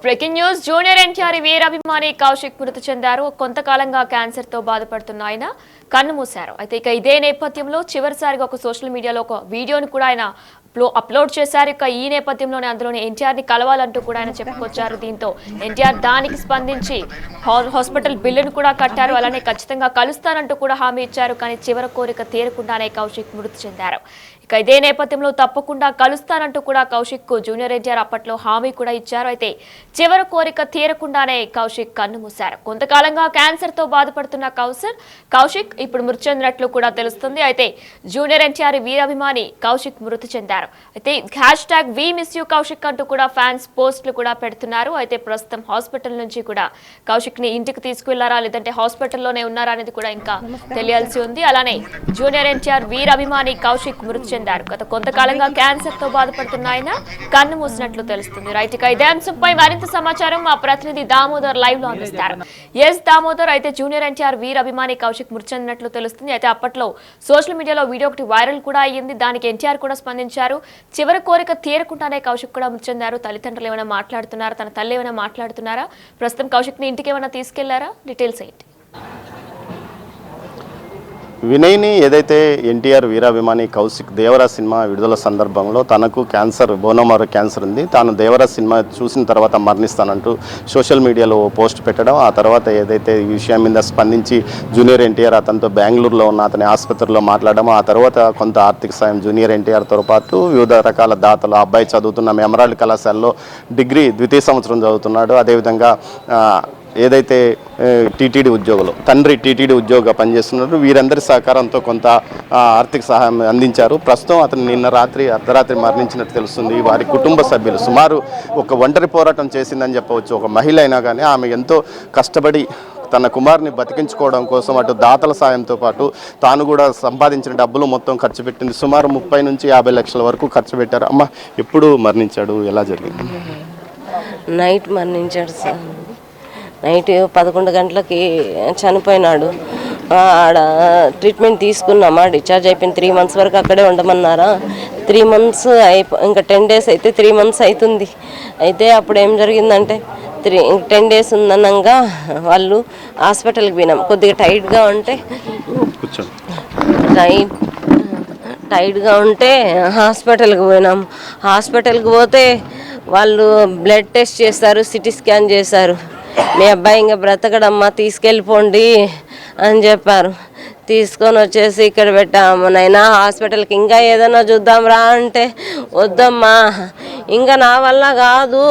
Breaking news junior NTR వీరాభిమాని కౌశిక్ మృతి చెందారు. కొంతకాలంగా క్యాన్సర్ తో బాధపడుతున్న ఆయన కన్నుమూశారు. అయితే ఇదే నేపథ్యంలో చివరిసారిగా ఒక సోషల్ మీడియాలో ఒక వీడియోను కూడా ఆయన అప్లోడ్ చేశారు. ఇక ఈ నేపథ్యంలోనే అందులోని ఎన్టీఆర్ ని కలవాలంటూ కూడా ఆయన చెప్పుకొచ్చారు. దీంతో ఎన్టీఆర్ దానికి స్పందించి హాస్పిటల్ బిల్లును కూడా కట్టారు. అలానే ఖచ్చితంగా కలుస్తానంటూ కూడా హామీ ఇచ్చారు. కానీ చివరి కోరిక తీరకుండానే కౌశిక్ మృతి చెందారు. ఇక ఇదే నేపథ్యంలో తప్పకుండా కలుస్తానంటూ కూడా కౌశిక్ జూనియర్ ఎన్టీఆర్ అప్పట్లో హామీ కూడా ఇచ్చారు. అయితే చివరి కోరిక తీరకుండానే కౌశిక్ కన్నుమూశారు. కొంతకాలంగా క్యాన్సర్ తో బాధపడుతున్న కౌశిక్ ఇప్పుడు మృతి చెందినట్లు కూడా తెలుస్తుంది. అయితే జూనియర్ ఎన్టీఆర్ వీరాభిమాని కౌశిక్ మృతి చెందారు. అయితే #వి మిస్ యూ కౌశిక్ అంటూ కూడా ఫ్యాన్స్ పోస్టులు కూడా పెడుతున్నారు. అయితే ప్రస్తుతం హాస్పిటల్ నుంచి కూడా కౌశిక్ ని ఇంటికి తీసుకువెళ్లారా లేదంటే హాస్పిటల్లోనే ఉన్నారా అనేది కూడా ఇంకా తెలియాల్సి ఉంది. అలానే జూనియర్ ఎన్టీఆర్ వీరాభిమాని కౌశిక్ మృతి చెందారు. గత కొంతకాలంగా క్యాన్సర్ తో బాధపడుతున్న ఆయన కన్ను మూసినట్లు తెలుస్తుంది. రైట్, ఇక ఇదే అంశంపై మరింత సమాచారం మా ప్రతినిధి దామోదర్ లైవ్ లో అందిస్తారు. దామోదర్, అయితే జూనియర్ ఎన్టీఆర్ వీరాభిమాని కౌశిక్ మృతి చెందినట్లు తెలుస్తుంది. అయితే అప్పట్లో సోషల్ మీడియాలో వీడియో ఒకటి వైరల్ కూడా అయ్యింది. దానికి ఎన్టీఆర్ కూడా స్పందించారు. చివరి కోరిక తీరకుండానే కౌశిక్ కూడా మృతి చెందారు. తల్లిదండ్రులు ఏమైనా మాట్లాడుతున్నారా, తన తల్లి ఏమైనా మాట్లాడుతున్నారా, ప్రస్తుతం కౌశిక్ ని ఇంటికి ఏమైనా తీసుకెళ్లారా, డీటెయిల్స్ ఏంటి? వినయ్ని ఏదైతే ఎన్టీఆర్ వీరాభిమాని కౌశిక్ దేవరా సినిమా విడుదల సందర్భంలో తనకు క్యాన్సర్, బోనోమారో క్యాన్సర్ ఉంది, తాను దేవరా సినిమా చూసిన తర్వాత మరణిస్తానంటూ సోషల్ మీడియాలో పోస్ట్ పెట్టడం, ఆ తర్వాత ఏదైతే ఈ విషయం మీద స్పందించి జూనియర్ ఎన్టీఆర్ అతనితో బెంగళూరులో ఉన్న అతని ఆసుపత్రిలో మాట్లాడడం, ఆ తర్వాత కొంత ఆర్థిక సాయం జూనియర్ ఎన్టీఆర్తో పాటు వివిధ రకాల దాతలు, అబ్బాయి చదువుతున్న ఎమరాల్డ్ కళాశాలలో డిగ్రీ ద్వితీయ సంవత్సరం చదువుతున్నాడు. అదేవిధంగా ఏదైతే టీటీడీ ఉద్యోగులు, తండ్రి టీటీడీ ఉద్యోగ పనిచేస్తున్నారు, వీరందరి సహకారంతో కొంత ఆర్థిక సహాయం అందించారు. ప్రస్తుతం అతను నిన్న రాత్రి అర్ధరాత్రి మరణించినట్టు తెలుస్తుంది. వారి కుటుంబ సభ్యులు సుమారు ఒక ఒంటరి పోరాటం చేసిందని చెప్పవచ్చు. ఒక మహిళ అయినా కానీ ఆమె ఎంతో కష్టపడి తన కుమారుని బతికించుకోవడం కోసం అటు దాతల సాయంతో పాటు తాను కూడా సంపాదించిన డబ్బులు మొత్తం ఖర్చు పెట్టింది. సుమారు 30 నుంచి 50 లక్షల వరకు ఖర్చు పెట్టారు. అమ్మ, ఎప్పుడు మరణించాడు, ఎలా జరిగింది? నైట్ మరణించాడు సార్. నైట్ 11 గంటలకి చనిపోయినాడు. ఆడ ట్రీట్మెంట్ తీసుకున్నామా, డిశ్చార్జ్ అయిపోయింది. 3 months వరకు అక్కడే ఉండమన్నారా. 3 months ఇంకా 10 days అయితే 3 months అవుతుంది. అయితే అప్పుడు ఏం జరిగిందంటే 10 days ఉందనంగా వాళ్ళు హాస్పిటల్కి పోయినాం. కొద్దిగా టైట్గా ఉంటే హాస్పిటల్కి పోయినాం. హాస్పిటల్కి పోతే వాళ్ళు బ్లడ్ టెస్ట్ చేస్తారు, సిటీ స్కాన్ చేశారు. మీ అబ్బాయి ఇంకా బ్రతకడమ్మా, తీసుకెళ్ళిపోండి అని చెప్పారు. తీసుకొని వచ్చేసి ఇక్కడ పెట్టాము. నైనా హాస్పిటల్కి ఇంకా ఏదైనా చూద్దాం రా అంటే, వద్దమ్మా ఇంకా నా వల్ల కాదు,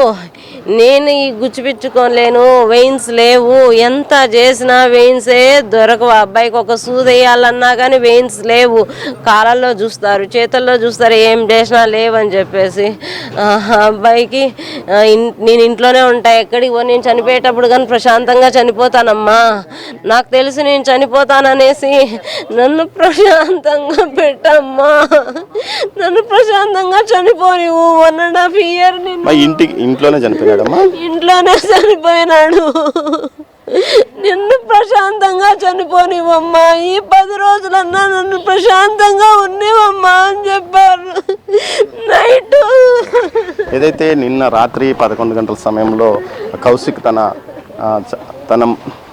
నేను ఈ గుచ్చిపిచ్చుకోలేను, వెయిన్స్ లేవు, ఎంత చేసినా వెయిన్సే దొరకవు. అబ్బాయికి ఒక సూది వేయాలన్నా కానీ వెయిన్స్ లేవు. కాళ్ళల్లో చూస్తారు, చేతుల్లో చూస్తారు, ఏం చేసినా లేవని చెప్పేసి అబ్బాయికి నేను ఇంట్లోనే ఉంటా, ఎక్కడికి పో, నేను చనిపోయేటప్పుడు కానీ ప్రశాంతంగా చనిపోతానమ్మా, నాకు తెలిసి నేను చనిపోతాననేసి నన్ను ప్రశాంతంగా పెట్టమ్మా, నన్ను ప్రశాంతంగా చనిపోనివు. 1.5 year ఇంట్లోనే చనిపోయినాడు. నిన్ను ప్రశాంతంగా చనిపోనివమ్మా, ఈ 10 రోజులన్నా నన్ను ప్రశాంతంగా ఉన్నవమ్మా అని చెప్పారు. నైట్ ఏదైతే నిన్న రాత్రి 11 గంటల సమయంలో కౌశిక్ తన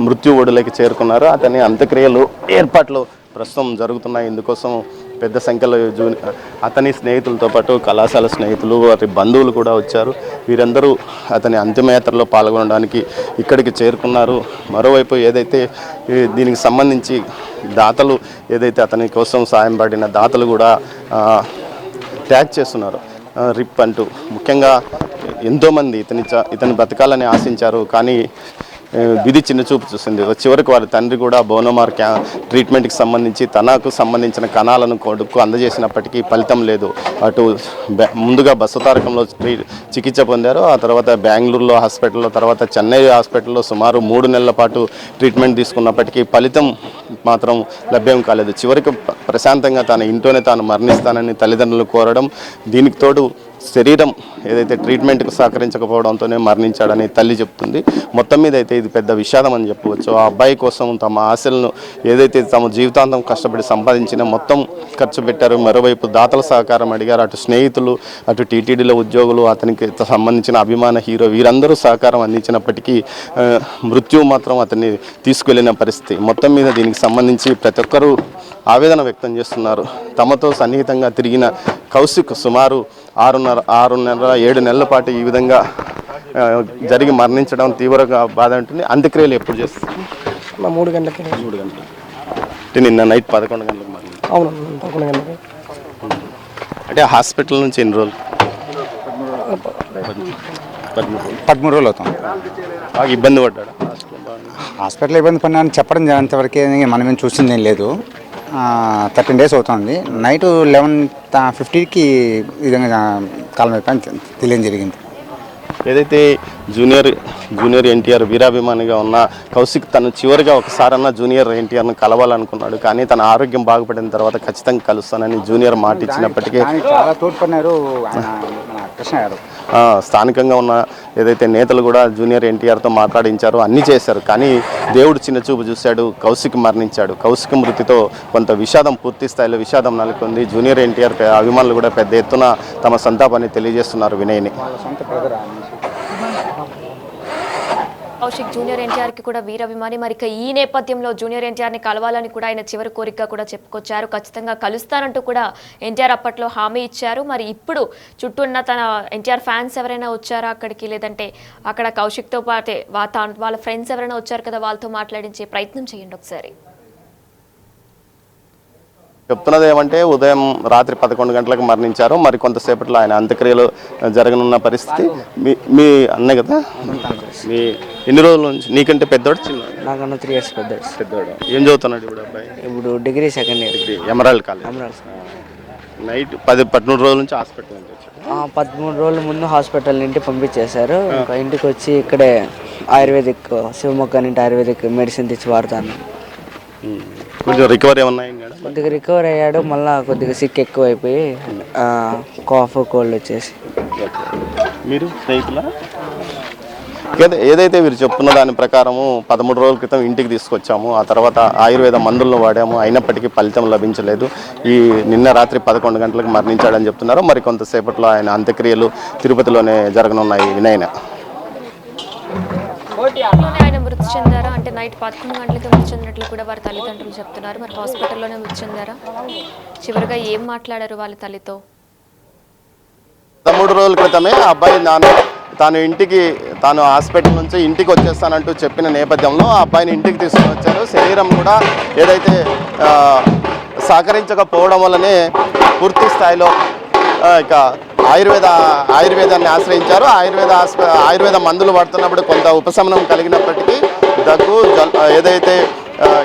మృత్యు ఒడిలోకి చేరుకున్నారు. అతని అంత్యక్రియలు ఏర్పాట్లు ప్రస్తుతం జరుగుతున్నాయి. ఇందుకోసం పెద్ద సంఖ్యలో అతని స్నేహితులతో పాటు కళాశాల స్నేహితులు, వారి బంధువులు కూడా వచ్చారు. వీరందరూ అతని అంతిమయాత్రలో పాల్గొనడానికి ఇక్కడికి చేరుకున్నారు. మరోవైపు ఏదైతే దీనికి సంబంధించి దాతలు, ఏదైతే అతని కోసం సాయం పడిన దాతలు కూడా ట్యాగ్ చేస్తున్నారు రిప్ అంటూ. ముఖ్యంగా ఎంతోమంది ఇతని బ్రతకాలని ఆశించారు, కానీ విధి చిన్నచూపు చూసింది. చివరికి వారి తండ్రి కూడా బోనోమార్ ట్రీట్మెంట్కి సంబంధించి తనకు సంబంధించిన కణాలను కొడుకు అందజేసినప్పటికీ ఫలితం లేదు. అటు ముందుగా బసవతారకంలో చికిత్స పొందారు, ఆ తర్వాత బెంగళూరులో హాస్పిటల్లో, తర్వాత చెన్నై హాస్పిటల్లో సుమారు 3 నెలల పాటు ట్రీట్మెంట్ తీసుకున్నప్పటికీ ఫలితం మాత్రం లభ్యం కాలేదు. చివరికి ప్రశాంతంగా తన ఇంట్లోనే తాను మరణిస్తానని తల్లిదండ్రులు కోరడం, దీనికి తోడు శరీరం ఏదైతే ట్రీట్మెంట్కు సహకరించకపోవడంతోనే మరణించాడని తల్లి చెప్తుంది. మొత్తం మీద అయితే ఇది పెద్ద విషాదం అని చెప్పవచ్చు. ఆ అబ్బాయి కోసం తమ ఆశలను ఏదైతే తమ జీవితాంతం కష్టపడి సంపాదించిన మొత్తం ఖర్చు పెట్టారు. మరోవైపు దాతల సహకారం అడిగారు. అటు స్నేహితులు, అటు టీటీడీలో ఉద్యోగులు, అతనికి సంబంధించిన అభిమాన హీరో వీరందరూ సహకారం అందించినప్పటికీ మృత్యువు మాత్రం అతన్ని తీసుకువెళ్ళిన పరిస్థితి. మొత్తం మీద దీనికి సంబంధించి ప్రతి ఒక్కరూ ఆవేదన వ్యక్తం చేస్తున్నారు. తమతో సన్నిహితంగా తిరిగిన కౌశిక్ సుమారు 6.5-7 నెలల పాటు ఈ విధంగా జరిగి మరణించడం తీవ్రంగా బాధ ఉంటుంది. అంత్యక్రియలు ఎప్పుడు చేస్తారు? 3 గంటలకి. 3 గంటలు అంటే నిన్న నైట్ 11 గంటలకు మరణించారు. అవును, 11 గంటలకి. అంటే హాస్పిటల్ నుంచి ఎన్ని రోజులు? 13 రోజులు అవుతాం. బాగా ఇబ్బంది పడ్డాడు. హాస్పిటల్ ఇబ్బంది పడినా చెప్పడం అంతవరకే మనం ఏం చూసింది ఏం లేదు. 13 డేస్ అవుతుంది. నైట్ 11:50కి ఈ విధంగా కాలం అయిపోయి తెలియని జరిగింది. ఏదైతే జూనియర్ ఎన్టీఆర్ వీరాభిమానిగా ఉన్న కౌశిక్ తను చివరిగా ఒకసారన్నా జూనియర్ ఎన్టీఆర్ను కలవాలనుకున్నాడు. కానీ తన ఆరోగ్యం బాగుపడిన తర్వాత ఖచ్చితంగా కలుస్తానని జూనియర్ మాట ఇచ్చినప్పటికీ చాలా తోడ్పడినారు కృష్ణ గారు. స్థానికంగా ఉన్న ఏదైతే నేతలు కూడా జూనియర్ ఎన్టీఆర్తో మాట్లాడించారు, అన్నీ చేశారు. కానీ దేవుడు చిన్న చూపు చూశాడు. కౌశిక్ మరణించాడు. కౌశిక్ మృతితో కొంత విషాదం, పూర్తి స్థాయిలో విషాదం నెలకొంది. జూనియర్ ఎన్టీఆర్ అభిమానులు కూడా పెద్ద ఎత్తున తమ సంతాపాన్ని తెలియజేస్తున్నారు. వినయ్ని కౌశిక్ జూనియర్ ఎన్టీఆర్ కి కూడా వీరాభిమాని. మరి ఇక ఈ నేపథ్యంలో జూనియర్ ఎన్టీఆర్ ని కలవాలని కూడా ఆయన చివరి కోరిక కూడా చెప్పుకొచ్చారు. ఖచ్చితంగా కలుస్తానంటూ కూడా ఎన్టీఆర్ అప్పట్లో హామీ ఇచ్చారు. మరి ఇప్పుడు చుట్టూ ఉన్న తన ఎన్టీఆర్ ఫ్యాన్స్ ఎవరైనా వచ్చారా అక్కడికి, లేదంటే అక్కడ కౌశిక్తో పాటే వాళ్ళ ఫ్రెండ్స్ ఎవరైనా వచ్చారు కదా, వాళ్ళతో మాట్లాడించే ప్రయత్నం చేయండి ఒకసారి. చెప్తున్నది ఏమంటే ఉదయం రాత్రి 11 గంటలకు మరణించారు. మరి కొంతసేపట్లో ఆయన అంత్యక్రియలు జరగనున్న పరిస్థితి. మీ అన్నే కదా, మీ ఎన్ని రోజుల నుంచి? నీకంటే పెద్దోడు చిన్న? నాకన్నా 3 years పెద్దోడు. ఏం చదువుతున్నాడు ఇప్పుడు అబ్బాయి? ఇప్పుడు degree 2nd year. Emerald college. Night 13 రోజుల నుంచి హాస్పిటల్ నుంచి వచ్చాడు. 13 రోజుల ముందు హాస్పిటల్ నుండి పంపించేశారు. ఇంకా ఇంటికి వచ్చి ఇక్కడే ఆయుర్వేదిక్, శివమొగ్గ నుండి ఆయుర్వేదిక్ మెడిసిన్ తెచ్చి వాడతాను. కొంచెం రికవరీ ఏమన్నా? కొద్దిగా రికవర్ అయ్యాడు. మళ్ళీ కొద్దిగా సిక్ ఎక్కువైపోయి కాఫ్, కోల్డ్ వచ్చేసి. మీరు స్నేహితుల ఏదైతే మీరు చెప్తున్న దాని ప్రకారము 13 రోజుల క్రితం ఇంటికి తీసుకొచ్చాము. ఆ తర్వాత ఆయుర్వేద మందులను వాడాము, అయినప్పటికీ ఫలితం లభించలేదు. నిన్న రాత్రి 11 గంటలకు మరణించాడని చెప్తున్నారు. మరి కొంతసేపట్లో ఆయన అంత్యక్రియలు తిరుపతిలోనే జరగనున్నాయి. వినయన ఆయన మృతి చెందారా అంటే నైట్ 11 గంటలకి మృతి చెందినట్లు కూడా వారి తల్లిదండ్రులు చెప్తున్నారు. మరి హాస్పిటల్లోనే మృతి చెందారా? చివరిగా ఏం మాట్లాడారు వాళ్ళ తల్లితో? 13 రోజుల క్రితమే అబ్బాయి తాను హాస్పిటల్ నుంచి ఇంటికి వచ్చేస్తానంటూ చెప్పిన నేపథ్యంలో ఆ అబ్బాయిని ఇంటికి తీసుకుని వచ్చారు. శరీరం కూడా ఏదైతే సహకరించకపోవడం వల్లనే పూర్తి స్థాయిలో ఇక ఆయుర్వేదాన్ని ఆశ్రయించారు. ఆయుర్వేద మందులు పడుతున్నప్పుడు కొంత ఉపశమనం కలిగినప్పటికీ దగ్గు, ఏదైతే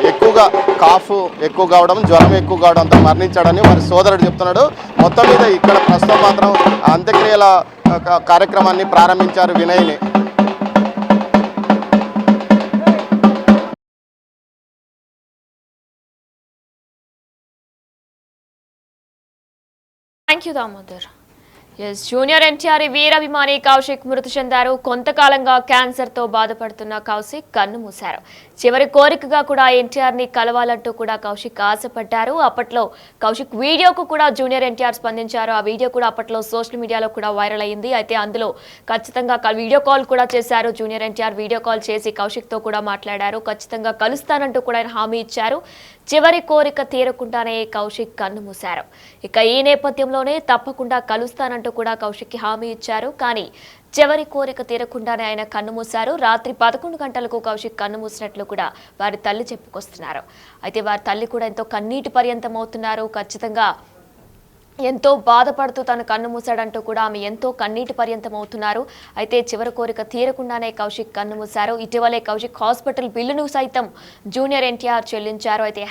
ఎక్కువగా కాఫ్ ఎక్కువ కావడం, జ్వరం ఎక్కువ కావడంతో మరణించాడని వారి సోదరుడు చెప్తున్నాడు. మొత్తం మీద ఇక్కడ ప్రస్తుతం మాత్రం అంత్యక్రియల కార్యక్రమాన్ని ప్రారంభించారు వినయ్ని. Thank you Damodar. Junior NTR వీరాభిమాని కౌశిక్ మృతి చెందారు. కొంతకాలంగా క్యాన్సర్తో బాధపడుతున్న కౌశిక్ కన్ను మూశారు. చివరి కోరికగా కూడా ఎన్టీఆర్ ని కలవాలంటూ కూడా కౌశిక్ ఆశపడ్డారు. అప్పట్లో కౌశిక్ వీడియోకు కూడా జూనియర్ ఎన్టీఆర్ స్పందించారు. ఆ వీడియో కూడా అప్పట్లో సోషల్ మీడియాలో కూడా వైరల్ అయింది. అయితే అందులో ఖచ్చితంగా వీడియో కాల్ కూడా చేశారు. జూనియర్ ఎన్టీఆర్ వీడియో కాల్ చేసి కౌశిక్తో కూడా మాట్లాడారు. ఖచ్చితంగా కలుస్తానంటూ కూడా ఆయన హామీ ఇచ్చారు. చివరి కోరిక తీరకుండానే కౌశిక్ కన్ను మూశారు. ఇక ఈ నేపథ్యంలోనే తప్పకుండా కలుస్తానంటూ కూడా కౌశిక్ హామీ ఇచ్చారు. కానీ చివరి కోరిక తీరకుండానే ఆయన కన్నుమూశారు. రాత్రి 11 గంటలకు కౌశిక్ కన్నుమూసినట్లు కూడా వారి తల్లి చెప్పుకొస్తున్నారు. అయితే వారి తల్లి కూడా ఎంతో కన్నీటి పర్యంతం అవుతున్నారు. ఖచ్చితంగా ఎంతో బాధపడుతూ తను కన్ను మూసాడంటూ కూడా ఆమె ఎంతో కన్నీటి పర్యంతం అవుతున్నారు. అయితే చివరి కోరిక తీరకుండానే కౌశిక్ కన్ను మూశారు. ఇటీవలే కౌశిక్ హాస్పిటల్ బిల్లును సైతం జూనియర్ ఎన్టీఆర్ చెల్లించారు. అయితే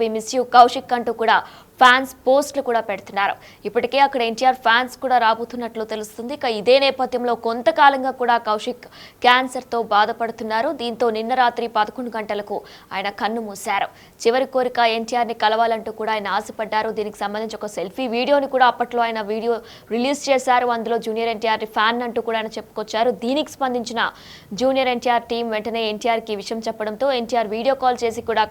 #వి మిస్ యూ కౌశిక్ అంటూ కూడా ఫ్యాన్స్ పోస్టులు కూడా పెడుతున్నారు. ఇప్పటికే అక్కడ ఎన్టీఆర్ ఫ్యాన్స్ కూడా రాబోతున్నట్లు తెలుస్తుంది. ఇక ఇదే నేపథ్యంలో కొంతకాలంగా కూడా కౌశిక్ క్యాన్సర్తో బాధపడుతున్నారు. దీంతో నిన్న రాత్రి 11 గంటలకు ఆయన కన్ను మూశారు. చివరి కోరిక ఎన్టీఆర్ని కలవాలంటూ కూడా ఆయన ఆశపడ్డారు. దీనికి సంబంధించి ఒక సెల్ఫీ వీడియోని కూడా అప్పట్లో ఆయన వీడియో రిలీజ్ చేశారు. అందులో జూనియర్ ఎన్టీఆర్ ఫ్యాన్ అంటూ కూడా ఆయన చెప్పుకొచ్చారు. దీనికి స్పందించిన జూనియర్ ఎన్టీఆర్ టీం వెంటనే ఎన్టీఆర్కి విషయం చెప్పడంతో ఎన్టీఆర్ వీడియో కాల్ చేసి కూడా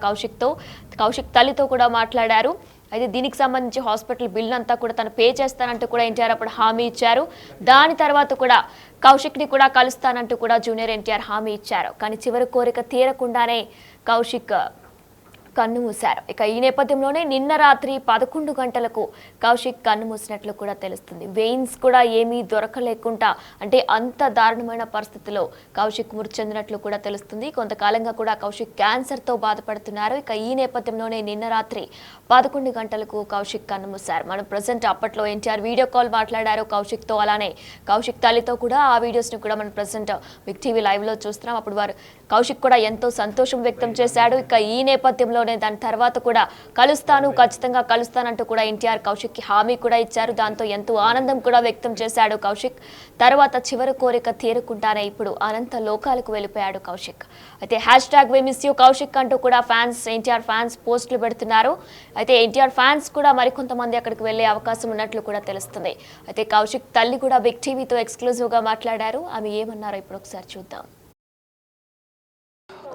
కౌశిక్ తల్లితో కూడా మాట్లాడారు. అయితే దీనికి సంబంధించి హాస్పిటల్ బిల్ అంతా కూడా తను పే చేస్తానంటూ కూడా ఎన్టీఆర్ అప్పుడు హామీ ఇచ్చారు. దాని తర్వాత కూడా కౌశిక్ని కూడా కలుస్తానంటూ కూడా జూనియర్ ఎన్టీఆర్ హామీ ఇచ్చారు. కానీ చివరి కోరిక తీరకుండానే కౌశిక్ కన్ను మూశారు. ఇక ఈ నేపథ్యంలోనే నిన్న రాత్రి 11 గంటలకు కౌశిక్ కన్ను మూసినట్లు కూడా తెలుస్తుంది. వెయిన్స్ కూడా ఏమీ దొరకలేకుండా అంటే అంత దారుణమైన పరిస్థితిలో కౌశిక్ మృతి చెందినట్లు కూడా తెలుస్తుంది. కొంతకాలంగా కూడా కౌశిక్ క్యాన్సర్తో బాధపడుతున్నారు. ఇక ఈ నేపథ్యంలోనే నిన్న రాత్రి 11 గంటలకు కౌశిక్ కన్ను మూశారు. మనం ప్రజెంట్ అప్పట్లో ఎన్టీఆర్ వీడియో కాల్ మాట్లాడారు కౌశిక్తో. అలానే కౌశిక్ తల్లితో కూడా ఆ వీడియోస్ని కూడా మనం ప్రజెంట్ బిగ్ టీవీ లైవ్లో చూస్తున్నాం. అప్పుడు కౌశిక్ కూడా ఎంతో సంతోషం వ్యక్తం చేశాడు. ఇక ఈ నేపథ్యంలో దాని తర్వాత కూడా ఖచ్చితంగా కలుస్తానంటూ కూడా ఎన్టీఆర్ కౌశిక్ కి హామీ కూడా ఇచ్చారు. దాంతో ఎంతో ఆనందం కూడా వ్యక్తం చేశాడు కౌశిక్. తర్వాత చివరి కోరిక తీరకుండానే ఇప్పుడు అనంత లోకాలకు వెళ్ళిపోయాడు కౌశిక్. అయితే #we miss you కౌశిక్ అంటూ కూడా ఎన్టీఆర్ ఫ్యాన్స్ పోస్టులు పెడుతున్నారు. అయితే ఎన్టీఆర్ ఫ్యాన్స్ కూడా మరికొంతమంది అక్కడికి వెళ్లే అవకాశం ఉన్నట్లు కూడా తెలుస్తుంది. అయితే కౌశిక్ తల్లి కూడా బిగ్ టీవీతో ఎక్స్క్లూజివ్ గా మాట్లాడారు. ఆమె ఏమన్నారో ఇప్పుడు ఒకసారి చూద్దాం.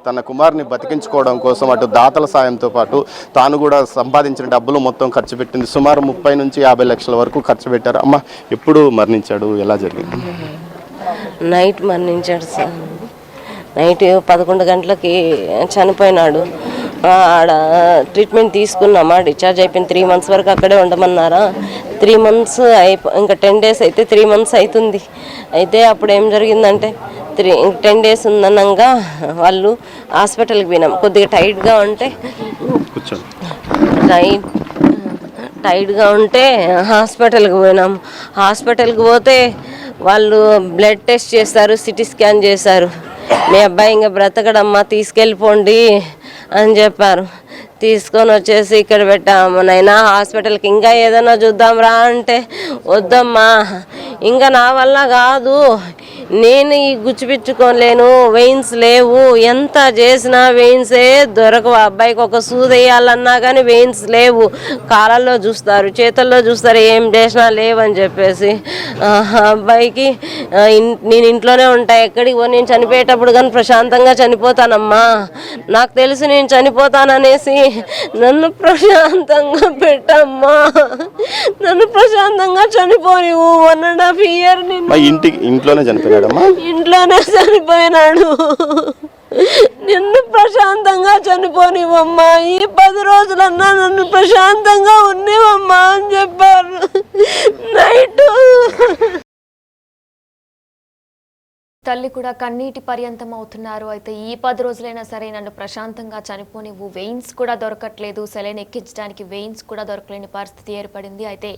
తన కుమార్ని బతికించుకోవడం కోసం అటు దాతల సాయంతో పాటు తాను కూడా సంపాదించిన డబ్బులు మొత్తం ఖర్చు పెట్టింది. సుమారు 30 నుంచి 50 లక్షల వరకు ఖర్చు పెట్టారు. అమ్మ ఎప్పుడు మరణించాడు, ఎలా జరిగింది? నైట్ మరణించాడు సార్. నైట్ 11 గంటలకి చనిపోయినాడు. ఆడ ట్రీట్మెంట్ తీసుకున్నామా, డిశ్చార్జ్ అయిపోయింది. 3 months వరకు అక్కడే ఉండమన్నారా. 3 months ఇంకా 10 days అయితే 3 months అవుతుంది. అయితే అప్పుడు ఏం జరిగిందంటే 10 days ఉందనంగా వాళ్ళు హాస్పిటల్కి పోయినాం. కొద్దిగా టైట్గా ఉంటే హాస్పిటల్కి పోయినాం. హాస్పిటల్కి పోతే వాళ్ళు బ్లడ్ టెస్ట్ చేస్తారు, సిటీ స్కాన్ చేశారు. మీ అబ్బాయి ఇంకా బ్రతకడమ్మా, తీసుకెళ్ళిపోండి అని చెప్పారు. తీసుకొని వచ్చేసి ఇక్కడ పెట్టాము. నైనా హాస్పిటల్కి ఇంకా ఏదైనా చూద్దాం రా అంటే వద్దమ్మా, ఇంకా నా వల్ల కాదు, నేను ఈ గుచ్చిపిచ్చుకోలేను, వెయిన్స్ లేవు, ఎంత చేసినా వెయిన్సే దొరకవు. అబ్బాయికి ఒక సూది వేయాలన్నా కానీ వెయిన్స్ లేవు. కాళ్ళల్లో చూస్తారు, చేతుల్లో చూస్తారు, ఏం చేసినా లేవని చెప్పేసి అబ్బాయికి నేను ఇంట్లోనే ఉంటా, ఎక్కడికి పో, నేను చనిపోయేటప్పుడు కానీ ప్రశాంతంగా చనిపోతానమ్మా, నాకు తెలిసి నేను చనిపోతాననేసి నన్ను ప్రశాంతంగా పెట్టమ్మా, నన్ను ప్రశాంతంగా చనిపోనివ్వు. 1.5 year ఇంట్లోనే చనిపోయినాడు. నిన్ను ప్రశాంతంగా చనిపోనివమ్మా, ఈ 10 రోజులన్నా నన్ను ప్రశాంతంగా ఉన్నివమ్మా అని చెప్పారు. నైట్ తల్లి కూడా కన్నీటి పర్యంతం అవుతున్నారు. అయితే ఈ 10 రోజులైనా సరే నన్ను ప్రశాంతంగా చనిపోనివ్వు, వెయిన్స్ కూడా దొరకట్లేదు, సెలైన్ ఎక్కించడానికి వెయిన్స్ కూడా దొరకలేని పరిస్థితి ఏర్పడింది. అయితే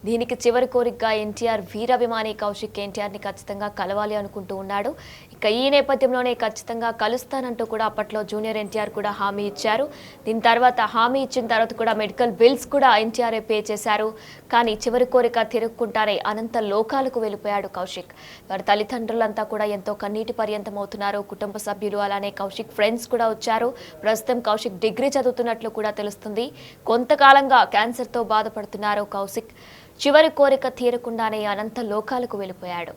దీనికి చివరి కోరికగా ఎన్టీఆర్ వీరాభిమాని కౌశిక్ ఎన్టీఆర్ని ఖచ్చితంగా కలవాలి అనుకుంటూ ఉన్నాడు. ఇక ఈ నేపథ్యంలోనే ఖచ్చితంగా కలుస్తానంటూ కూడా అప్పట్లో జూనియర్ ఎన్టీఆర్ కూడా హామీ ఇచ్చారు. దీని తర్వాత హామీ ఇచ్చిన తర్వాత కూడా మెడికల్ బిల్స్ కూడా ఎన్టీఆర్ పే చేశారు. కానీ చివరి కోరిక తిరగకుండానే అనంత లోకాలకు వెళ్ళిపోయాడు కౌశిక్. వారి తల్లిదండ్రులంతా కూడా ఎంతో కన్నీటి పర్యంతం అవుతున్నారు. కుటుంబ సభ్యులు అలానే కౌశిక్ ఫ్రెండ్స్ కూడా వచ్చారు. ప్రస్తుతం కౌశిక్ డిగ్రీ చదువుతున్నట్లు కూడా తెలుస్తుంది. కొంతకాలంగా క్యాన్సర్తో బాధపడుతున్నారు కౌశిక్. చివరి కోరిక తీరకుండానే అనంత లోకాలకు వెళ్ళిపోయాడు.